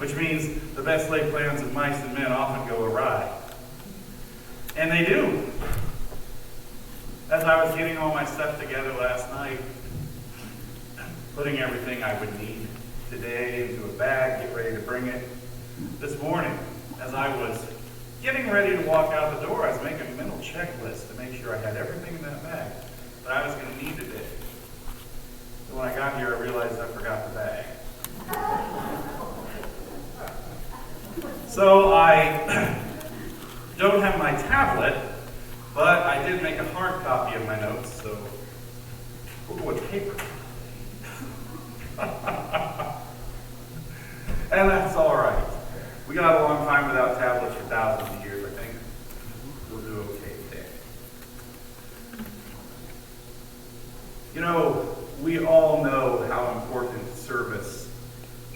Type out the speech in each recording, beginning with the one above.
which means the best laid plans of mice and men often go awry. And they do. As I was getting all my stuff together last night, putting everything I would need today into a bag, get ready to bring it. This morning, as I was getting ready to walk out the door, I was making a mental checklist to make sure I had everything in that bag that I was going to need today. So when I got here, I realized I forgot the bag. So I don't have my tablet, but I did make a hard copy of my notes, so we'll go with paper. And that's all right. We got a long time without tablets for thousands of years. I think we'll do okay today. You know, we all know how important service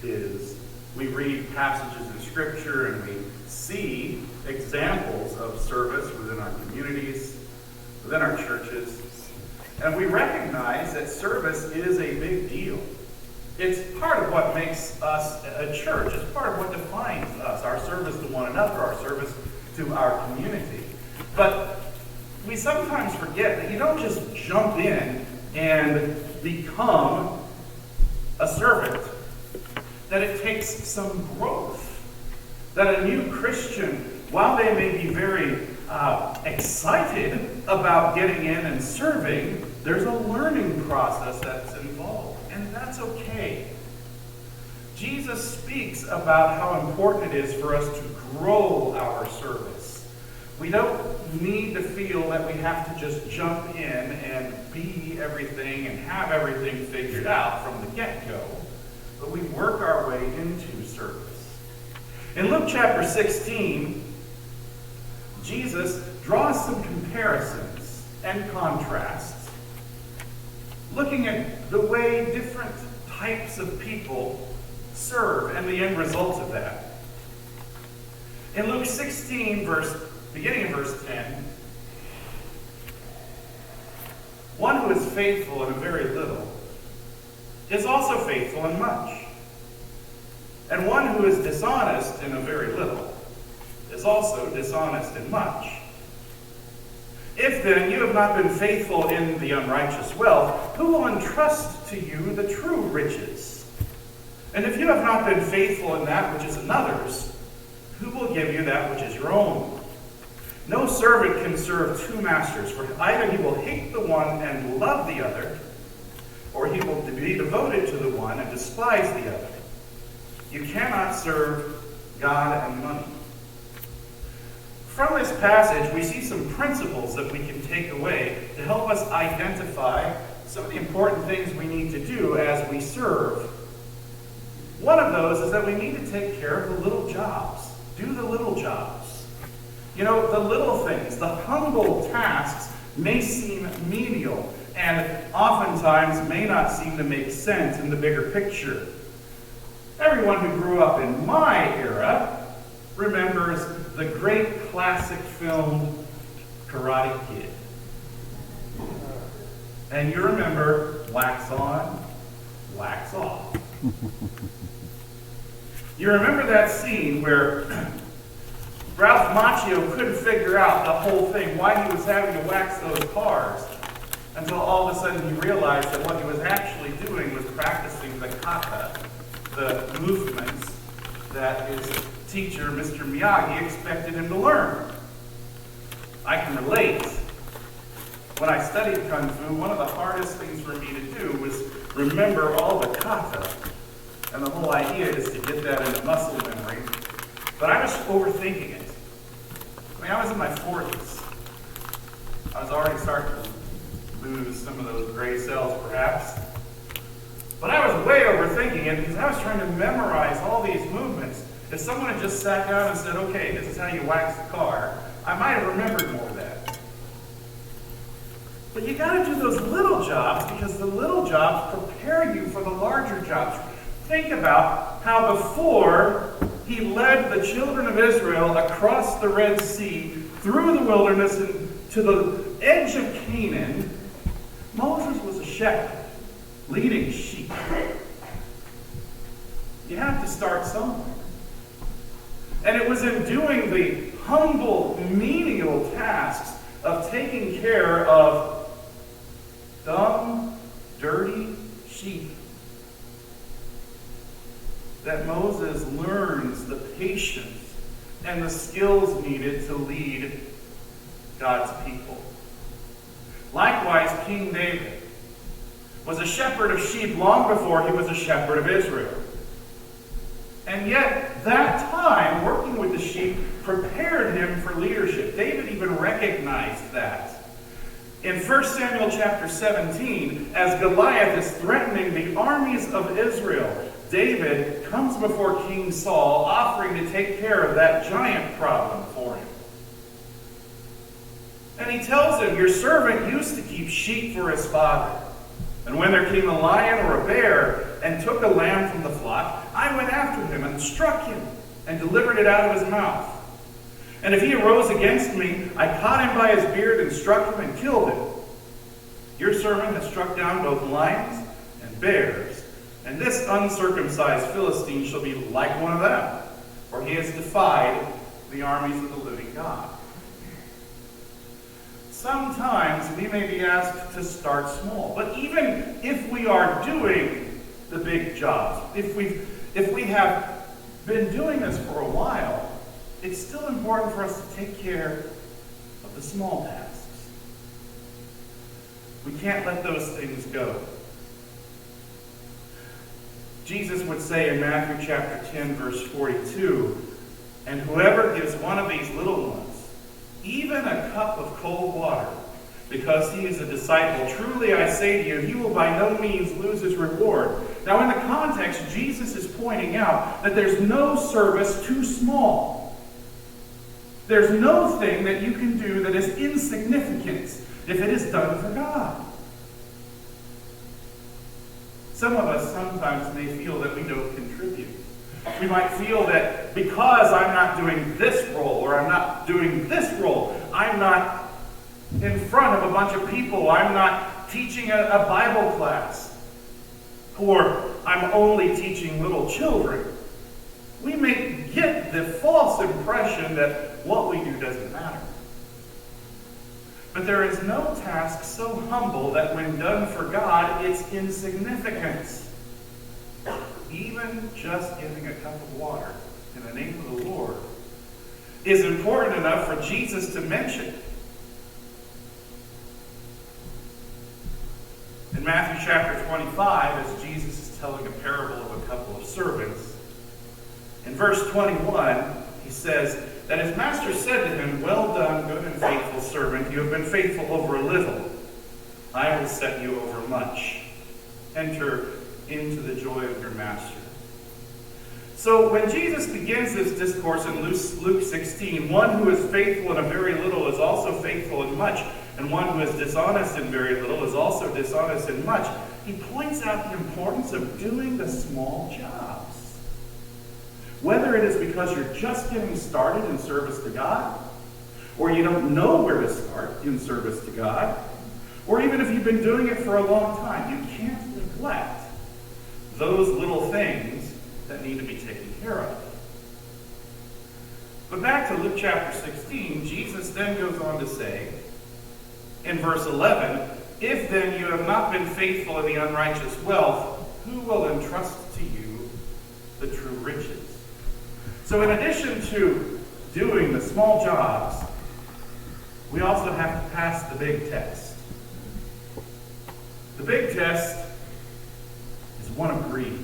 is. We read passages in Scripture and we see examples of service within our communities, within our churches, and we recognize that service is a big deal. It's part of what makes us a church. It's part of what defines us, our service to one another, our service to our community. But we sometimes forget that you don't just jump in and become a servant, that it takes some growth, that a new Christian, while they may be very excited about getting in and serving, there's a learning process that's involved, and that's okay. Jesus speaks about how important it is for us to grow our service. We don't need to feel that we have to just jump in and be everything and have everything figured out from the get-go, but we work our way into service. In Luke chapter 16, Jesus draws some comparisons and contrasts, looking at the way different types of people serve and the end results of that. In Luke 16, beginning in verse 10, one who is faithful in a very little is also faithful in much. And one who is dishonest in a very little is also dishonest in much. If then you have not been faithful in the unrighteous wealth, who will entrust to you the true riches? And if you have not been faithful in that which is another's, who will give you that which is your own? No servant can serve two masters, for either he will hate the one and love the other, or he will be devoted to the one and despise the other. You cannot serve God and money. From this passage, we see some principles that we can take away to help us identify some of the important things we need to do as we serve. One of those is that we need to take care of the little jobs. Do the little jobs. You know, the little things, the humble tasks may seem menial and oftentimes may not seem to make sense in the bigger picture. Everyone who grew up in my era remembers the great classic film Karate Kid. And you remember wax on, wax off. You remember that scene where Ralph Macchio couldn't figure out the whole thing, why he was having to wax those cars, until all of a sudden he realized that what he was actually doing was practicing the kata, the movements that his teacher, Mr. Miyagi, expected him to learn. I can relate. When I studied Kung Fu, one of the hardest things for me to do was remember all the kata. And the whole idea is to get that into muscle memory. But I was overthinking it. I mean, I was in my 40s. I was already starting to lose some of those gray cells, perhaps. But I was way overthinking it because I was trying to memorize all these movements. If someone had just sat down and said, okay, this is how you wax the car, I might have remembered more of that. But you got to do those little jobs because the little jobs prepare you for the larger jobs. Think about how before he led the children of Israel across the Red Sea, through the wilderness and to the edge of Canaan, Moses was a shepherd, leading sheep. You have to start somewhere. And it was in doing the humble, menial tasks of taking care of dumb, dirty sheep that Moses learns the patience and the skills needed to lead God's people. Likewise, King David was a shepherd of sheep long before he was a shepherd of Israel. And yet, that time, working with the sheep, prepared him for leadership. David even recognized that. In 1 Samuel chapter 17, as Goliath is threatening the armies of Israel, David comes before King Saul, offering to take care of that giant problem for him. And he tells him, "Your servant used to keep sheep for his father. And when there came a lion or a bear and took a lamb from the flock, I went after him and struck him and delivered it out of his mouth. And if he arose against me, I caught him by his beard and struck him and killed him. Your servant has struck down both lions and bears, and this uncircumcised Philistine shall be like one of them, for he has defied the armies of the living God." Sometimes we may be asked to start small, but even if we are doing the big jobs, if we have been doing this for a while, it's still important for us to take care of the small tasks. We can't let those things go. Jesus would say in Matthew chapter 10, verse 42, "And whoever gives one of these little ones even a cup of cold water, because he is a disciple, truly I say to you, he will by no means lose his reward." Now in the context, Jesus is pointing out that there's no service too small. There's no thing that you can do that is insignificant if it is done for God. Some of us sometimes may feel that we don't contribute. We might feel that because I'm not doing this role or I'm not doing this role, I'm not in front of a bunch of people, I'm not teaching a Bible class, or I'm only teaching little children. We may get the false impression that what we do doesn't matter. But there is no task so humble that when done for God, it's insignificant. Even just giving a cup of water in the name of the Lord is important enough for Jesus to mention. In Matthew chapter 25, as Jesus is telling a parable of a couple of servants, in verse 21, he says that his master said to him, "Well done, good and faithful servant. You have been faithful over a little. I will set you over much. Enter into the joy of your master." So when Jesus begins this discourse in Luke 16, one who is faithful in a very little is also faithful in much, and one who is dishonest in very little is also dishonest in much, he points out the importance of doing the small jobs. Whether it is because you're just getting started in service to God, or you don't know where to start in service to God, or even if you've been doing it for a long time, you can't neglect those little things that need to be taken care of. But back to Luke chapter 16, Jesus then goes on to say, in verse 11, "If then you have not been faithful in the unrighteous wealth, who will entrust to you the true riches?" So in addition to doing the small jobs, we also have to pass the big test. The big test is one of greed.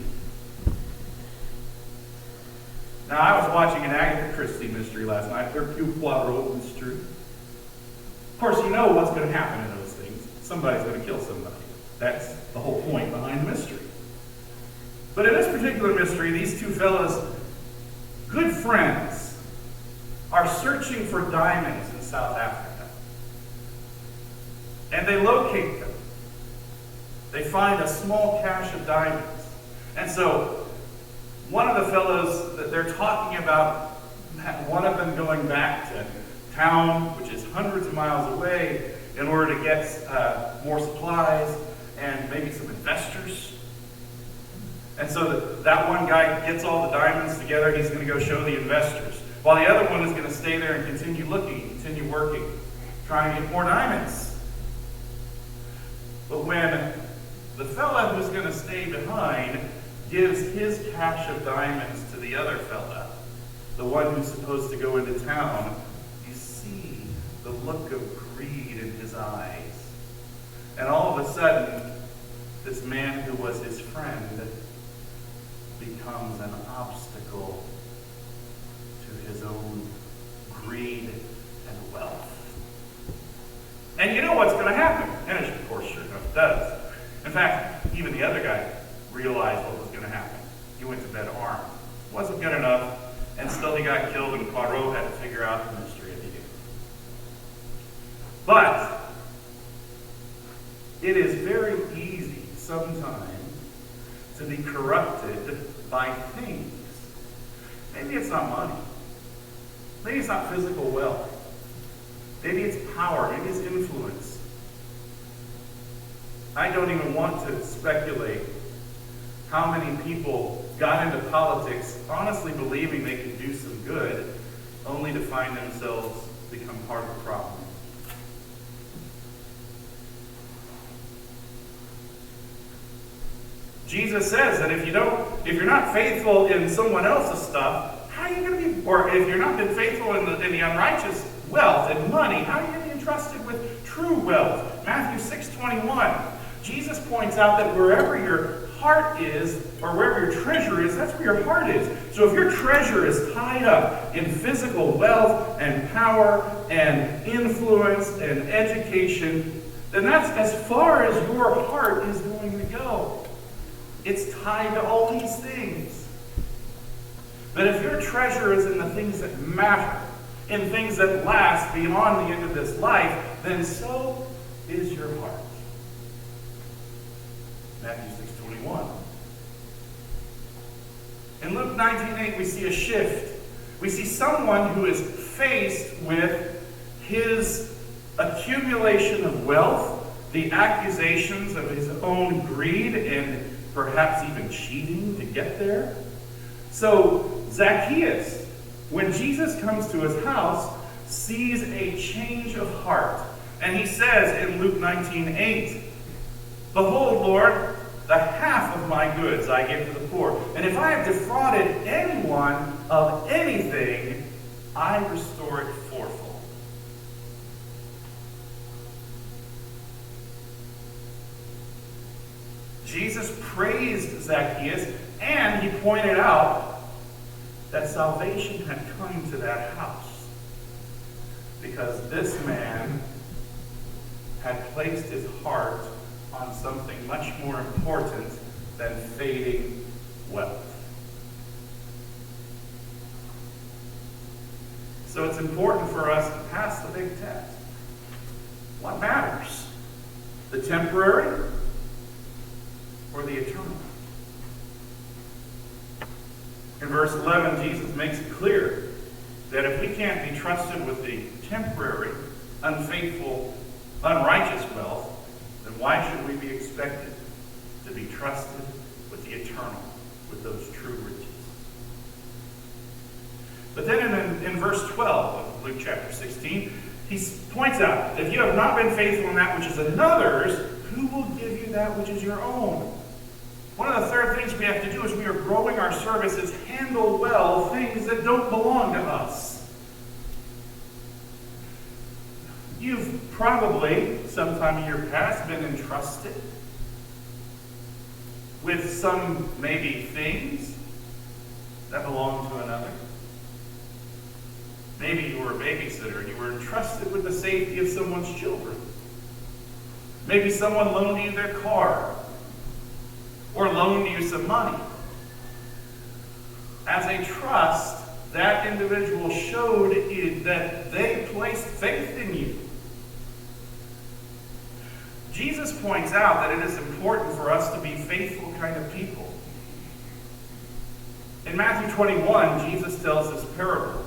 Now, I was watching an Agatha Christie mystery last night, Hercule Poirot mystery. Of course, you know what's going to happen in those things. Somebody's going to kill somebody. That's the whole point behind the mystery. But in this particular mystery, these two fellows, good friends, are searching for diamonds in South Africa. And they locate them. They find a small cache of diamonds. And so one of the fellows that they're talking about, one of them going back to town, which is hundreds of miles away, in order to get more supplies and maybe some investors. And so that one guy gets all the diamonds together. He's going to go show the investors. while the other one is going to stay there and continue looking, continue working, trying to get more diamonds. But when the fella who's going to stay behind gives his cache of diamonds to the other fella, the one who's supposed to go into town, you see the look of greed in his eyes. And all of a sudden, this man who was his friend becomes an obstacle to his own greed and wealth. And you know what's going to happen. And of course, sure enough, does. In fact, even the other guy realized what was going to happen. He went to bed armed. Wasn't good enough, and still he got killed, and Poirot had to figure out the mystery of the game. But it is very easy sometimes to be corrupted by things. Maybe it's not money. Maybe it's not physical wealth. Maybe it's power. Maybe it's influence. I don't even want to speculate how many people got into politics honestly believing they could do some good, only to find themselves become part of the problem. Jesus says that if you're not faithful in someone else's stuff, how are you going to be, or if you're not been faithful in the unrighteous wealth and money, how are you going to be entrusted with true wealth? Matthew 6:21. Jesus points out that wherever your heart is, or wherever your treasure is, that's where your heart is. So if your treasure is tied up in physical wealth and power and influence and education, then that's as far as your heart is going to go. It's tied to all these things. But if your treasure is in the things that matter, in things that last beyond the end of this life, then so is your heart. Matthew 6:21. In Luke 19:8, we see a shift. We see someone who is faced with his accumulation of wealth, the accusations of his own greed, and perhaps even cheating to get there. So Zacchaeus, when Jesus comes to his house, sees a change of heart. And he says in Luke 19:8, "Behold, Lord, the half of my goods I give to the poor. And if I have defrauded anyone of anything, I restore it fourfold." Jesus praised Zacchaeus, and he pointed out that salvation had come to that house because this man had placed his heart on something much more important than fading wealth. So it's important for us to pass the big test. What matters? The temporary or the eternal? In verse 11, Jesus makes it clear that if we can't be trusted with the temporary, unfaithful, unrighteous wealth, then why should we be expected to be trusted with the eternal, with those true riches? But then in verse 12 of Luke chapter 16, he points out, if you have not been faithful in that which is another's, who will give you that which is your own? One of the third things we have to do as we are growing our service is handle well things that don't belong to us. You've probably, sometime in your past, been entrusted with some maybe things that belong to another. Maybe you were a babysitter and you were entrusted with the safety of someone's children. Maybe someone loaned you their car or loaned you some money. As a trust, that individual showed that they placed faith in you. Jesus points out that it is important for us to be faithful kind of people. In Matthew 21, Jesus tells this parable.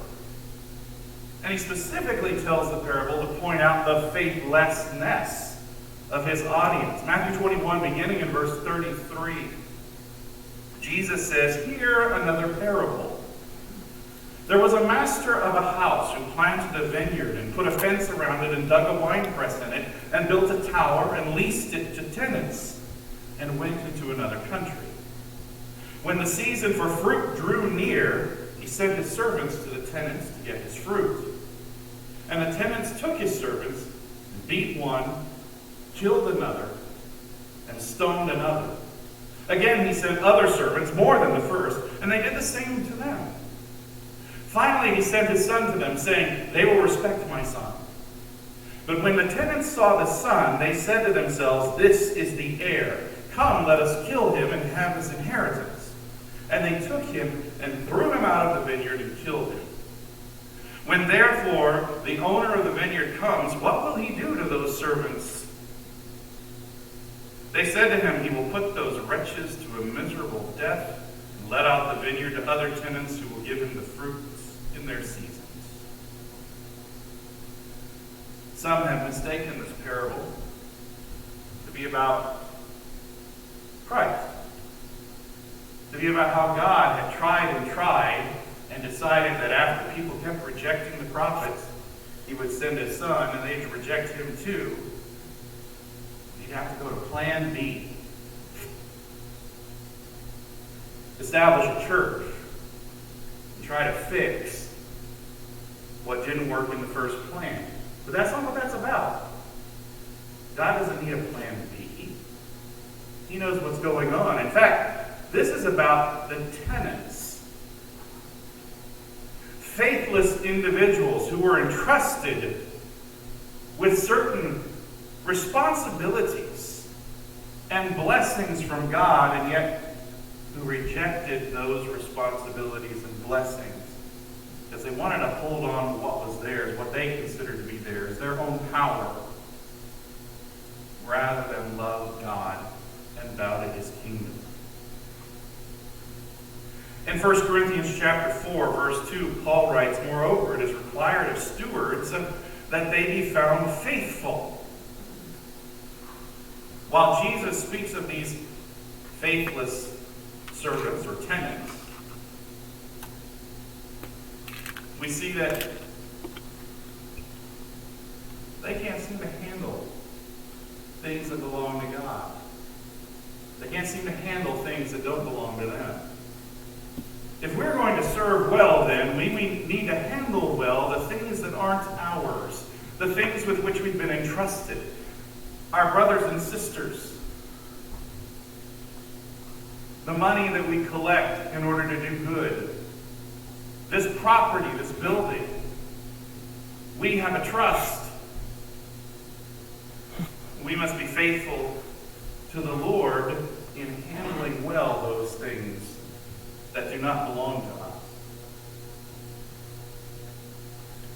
And he specifically tells the parable to point out the faithlessness of his audience. Matthew 21, beginning in verse 33. Jesus says, "Hear another parable. There was a master of a house who planted a vineyard and put a fence around it and dug a winepress in it and built a tower and leased it to tenants and went into another country. When the season for fruit drew near, he sent his servants to the tenants to get his fruit. And the tenants took his servants, and beat one, killed another, and stoned another. Again he sent other servants, more than the first, and they did the same to them. Finally he sent his son to them, saying, "They will respect my son." But when the tenants saw the son, they said to themselves, "This is the heir. Come, let us kill him and have his inheritance." And they took him and threw him out of the vineyard and killed him. When therefore the owner of the vineyard comes, what will he do to those servants? They said to him, "He will put those wretches to a miserable death and let out the vineyard to other tenants who will give him the fruits in their seasons." Some have mistaken this parable to be about Christ, to be about how God had tried and decided that after people kept rejecting the prophets, he would send his son and they'd reject him too. He'd have to go to plan B. Establish a church and try to fix what didn't work in the first plan. But that's not what that's about. God doesn't need a plan B. He knows what's going on. In fact, this is about the tenants. Faithless individuals who were entrusted with certain responsibilities and blessings from God, and yet who rejected those responsibilities and blessings because they wanted to hold on to what was theirs, what they considered to be theirs, their own power, rather than love God and bow to his kingdom. In 1 Corinthians chapter 4, verse 2, Paul writes, "Moreover, it is required of stewards that they be found faithful." While Jesus speaks of these faithless servants or tenants, we see that they can't seem to handle things that belong to God. They can't seem to handle things that don't belong to them. If we're going to serve well, then, we need to handle well the things that aren't ours, the things with which we've been entrusted, our brothers and sisters, the money that we collect in order to do good, this property, this building. We have a trust. We must be faithful to the Lord in handling well those things that do not belong to us.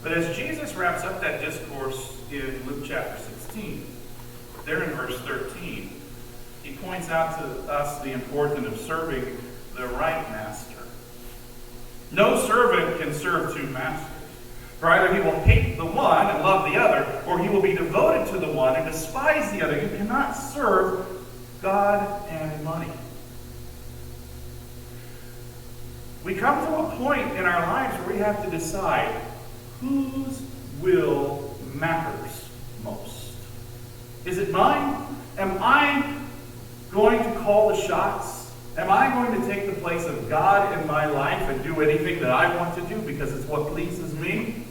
But as Jesus wraps up that discourse in Luke chapter 16, there in verse 13, he points out to us the importance of serving the right master. No servant can serve two masters. For either he will hate the one and love the other, or he will be devoted to the one and despise the other. You cannot serve God and money. We come to a point in our lives where we have to decide whose will matters most. Is it mine? Am I going to call the shots? Am I going to take the place of God in my life and do anything that I want to do because it's what pleases me?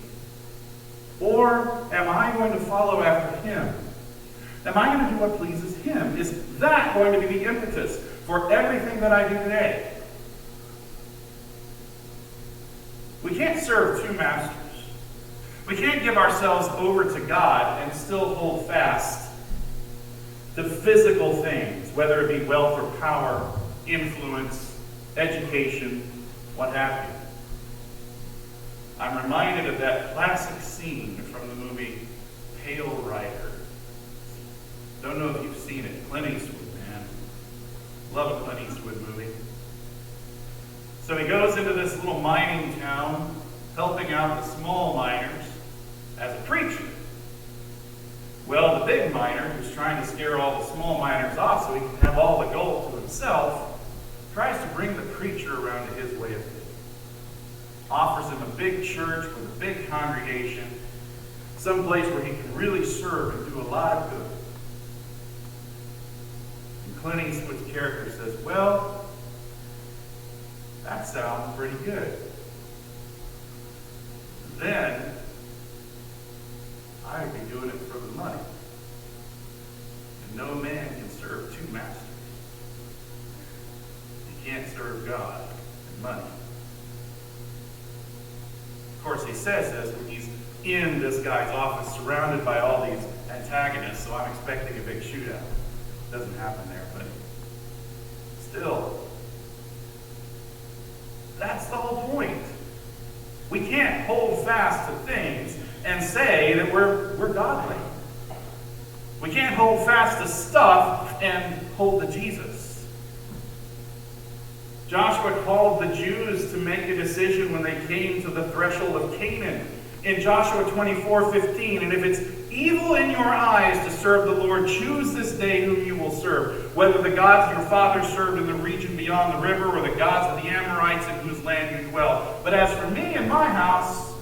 Or am I going to follow after him? Am I going to do what pleases him? Is that going to be the impetus for everything that I do today? We can't serve two masters. We can't give ourselves over to God and still hold fast to physical things, whether it be wealth or power, influence, education, what have you. I'm reminded of that classic scene from the movie Pale Rider. Don't know if you've seen it. Clint Eastwood, man. Love a Clint Eastwood movie. So he goes into this little mining town, helping out the small miners as a preacher. Well, the big miner, who's trying to scare all the small miners off so he can have all the gold to himself, tries to bring the preacher around to his way of thinking. offers him a big church with a big congregation, some place where he can really serve and do a lot of good. And Clint Eastwood's character says, well, that sounds pretty good. Then, I'd be doing it for the money. And no man can serve two masters. You can't serve God and money. Of course, he says this when he's in this guy's office surrounded by all these antagonists, so I'm expecting a big shootout. Doesn't happen there, but still, that's the whole point. We can't hold fast to things and say that we're godly. We can't hold fast to stuff and hold to Jesus. Joshua called the Jews to make a decision when they came to the threshold of Canaan. In Joshua 24:15, and if it's evil in your eyes to serve the Lord, choose this day whom you will serve, whether the gods your fathers served in the region beyond the river or the gods of the Amorites in whose land you dwell. But as for me and my house,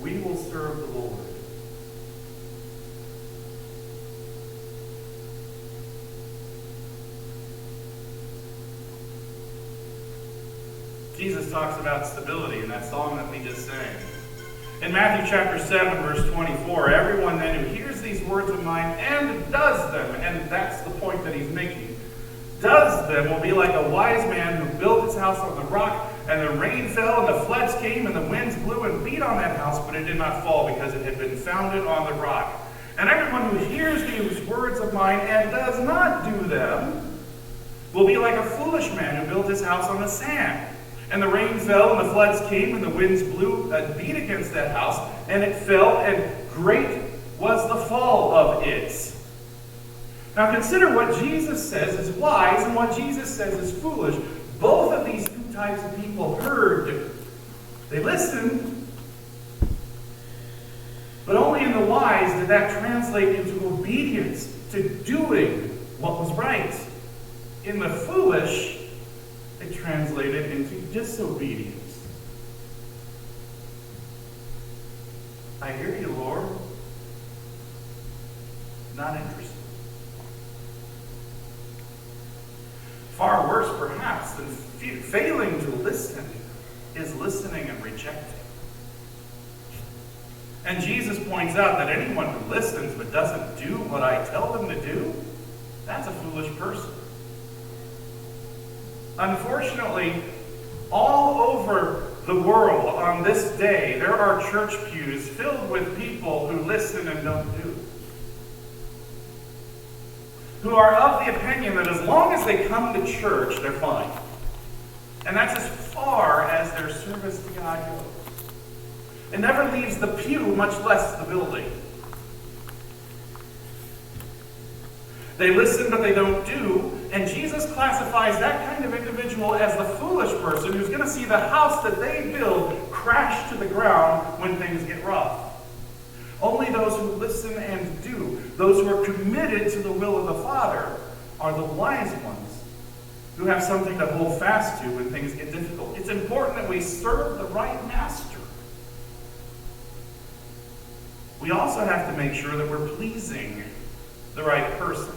we will serve the Lord. Jesus talks about stability in that song that we just sang. In Matthew chapter 7, verse 24, everyone then who hears these words of mine and does them, and that's the point that he's making, does them will be like a wise man who built his house on the rock, and the rain fell, and the floods came, and the winds blew and beat on that house, but it did not fall because it had been founded on the rock. And everyone who hears these words of mine and does not do them will be like a foolish man who built his house on the sand. And the rain fell, and the floods came, and the winds blew and beat against that house, and it fell, and great was the fall of it. Now consider what Jesus says is wise and what Jesus says is foolish. Both of these two types of people heard. They listened. But only in the wise did that translate into obedience, to doing what was right. In the foolish, it translated into disobedience. I hear you, Lord. Not interested. Far worse, perhaps, than failing to listen is listening and rejecting. And Jesus points out that anyone who listens but doesn't do what I tell them to do, that's a foolish person. Unfortunately, all over the world on this day, there are church pews filled with people who listen and don't do. Who are of the opinion that as long as they come to church, they're fine. And that's as far as their service to God goes. It never leaves the pew, much less the building. They listen, but they don't do. And Jesus classifies that kind of individual as the foolish person who's going to see the house that they build crash to the ground when things get rough. Only those who listen and do, those who are committed to the will of the Father, are the wise ones who have something to hold fast to when things get difficult. It's important that we serve the right master. We also have to make sure that we're pleasing the right person.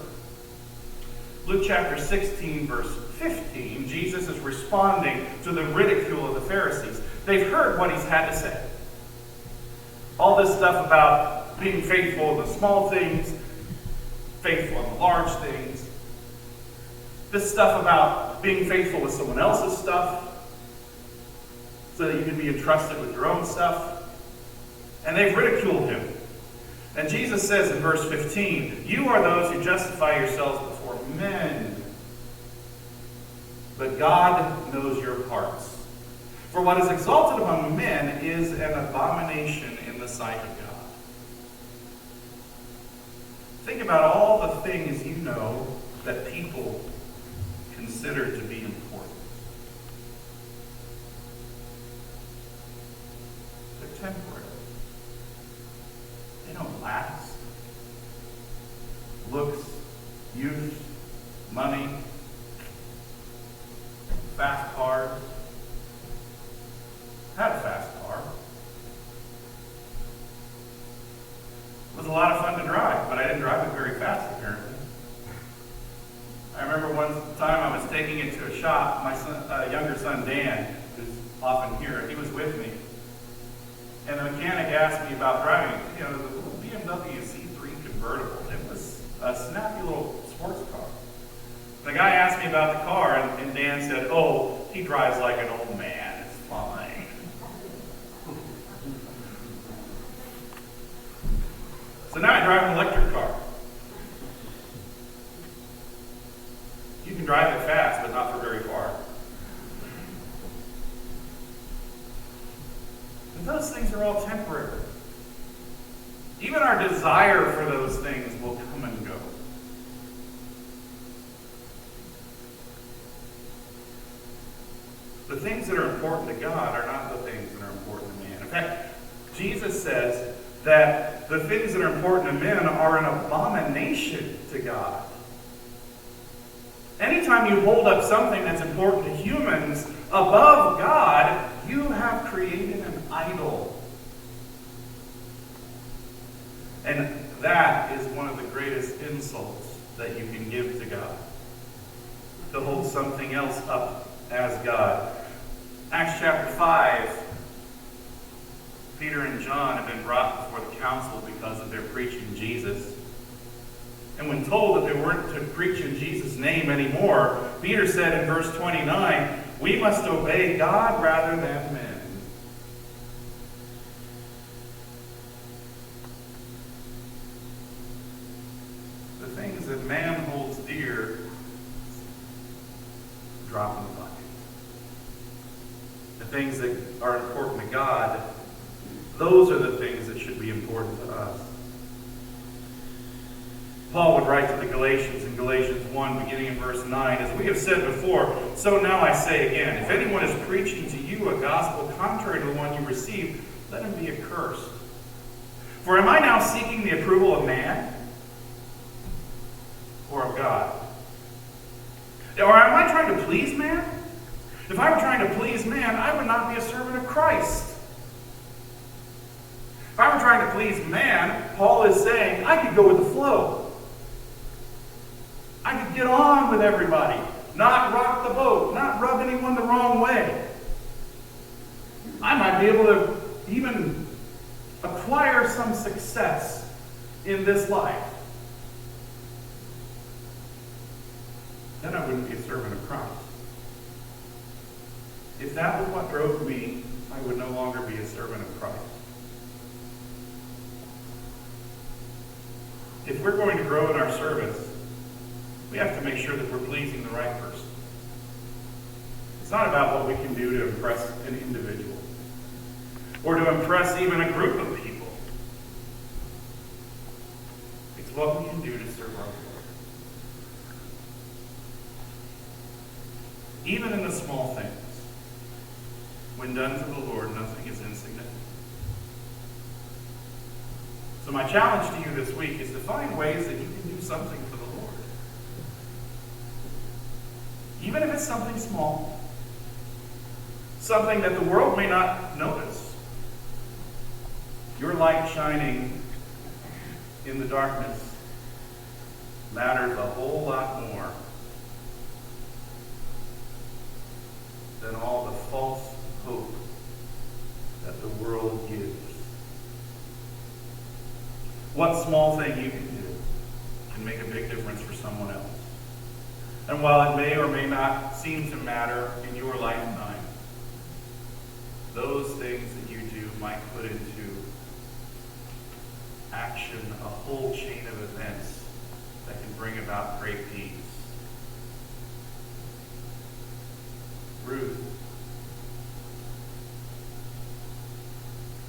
Luke chapter 16, verse 15, Jesus is responding to the ridicule of the Pharisees. They've heard what he's had to say. All this stuff about being faithful in the small things, faithful in the large things. This stuff about being faithful with someone else's stuff so that you can be entrusted with your own stuff. And they've ridiculed him. And Jesus says in verse 15, you are those who justify yourselves before men, but God knows your hearts. For what is exalted among men is an abomination in the sight of God. Think about all the things you know that people consider to be important. They're temporary. They don't last. Looks, youth, money, fast cars, younger son, Dan, who's often here, he was with me. And the mechanic asked me about driving. You know, the little BMW C3 convertible. It was a snappy little sports car. The guy asked me about the car, and Dan said, "Oh, he drives like an old man. It's fine." So now I drive an electric car. You can drive it fast, but not for very far. And those things are all temporary. Even our desire for those things will come and go. The things that are important to God are not the things that are important to man. In fact, Jesus says that the things that are important to men are an abomination to God. Anytime you hold up something that's important to humans above God, you have created an idol. And that is one of the greatest insults that you can give to God. To hold something else up as God. Acts chapter 5, Peter and John have been brought before the council because of their preaching Jesus. And when told that they weren't to preach in Jesus' name anymore, Peter said in verse 29, "We must obey God rather than men." The things that man holds dear drop in the bucket. The things that are important to God, those are the things that should be important to us. Paul would write to the Galatians in Galatians 1, beginning in verse 9, "As we have said before, so now I say again, if anyone is preaching to you a gospel contrary to the one you received, let him be accursed. For am I now seeking the approval of man or of God? Or am I trying to please man? If I were trying to please man, I would not be a servant of Christ. If I were trying to please man, Paul is saying, I could go with the flow. I could get on with everybody, not rock the boat, not rub anyone the wrong way. I might be able to even acquire some success in this life. Then I wouldn't be a servant of Christ. If that was what drove me, I would no longer be a servant of Christ. If we're going to grow in our service, we have to make sure that we're pleasing the right person. It's not about what we can do to impress an individual or to impress even a group of people. It's what we can do to serve our Lord. Even in the small things, when done for the Lord, nothing is insignificant. So my challenge to you this week is to find ways that you can do something for the Lord. Even if it's something small, something that the world may not notice. Your light shining in the darkness matters a whole lot more than all the false hope that the world gives. What small thing you can do can make a big difference for someone else. And while it may or may not seem to matter in your lifetime, those things that you do might put into action a whole chain of events that can bring about great peace. Ruth,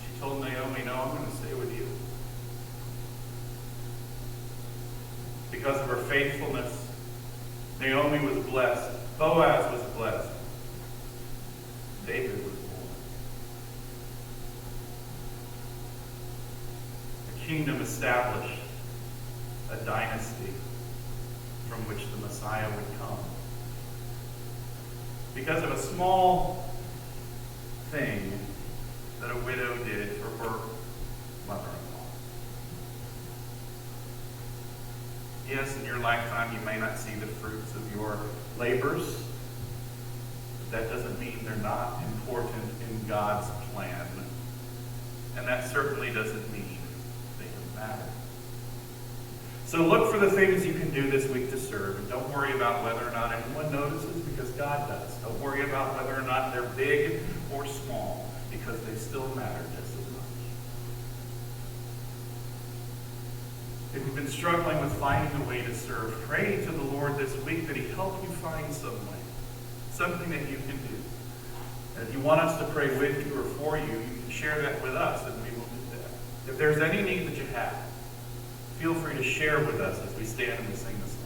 she told Naomi, "No, I'm going to stay with you." Because of her faithfulness, Naomi was blessed. Boaz was blessed. David was born. A kingdom established, a dynasty from which the Messiah would come. Because of a small thing that a widow did for her mother-in-law. Yes, in your lifetime you may not see the fruits of your labors, that doesn't mean they're not important in God's plan. And that certainly doesn't mean they don't matter. So look for the things you can do this week to serve, and don't worry about whether or not anyone notices, because God does. Don't worry about whether or not they're big or small, because they still matter just as much. If you've been struggling with finding a way to serve, pray to the Lord this week that He help you find some way, something that you can do. And if you want us to pray with you or for you, you can share that with us, and we will do that. If there's any need that you have, feel free to share with us as we stand and we sing this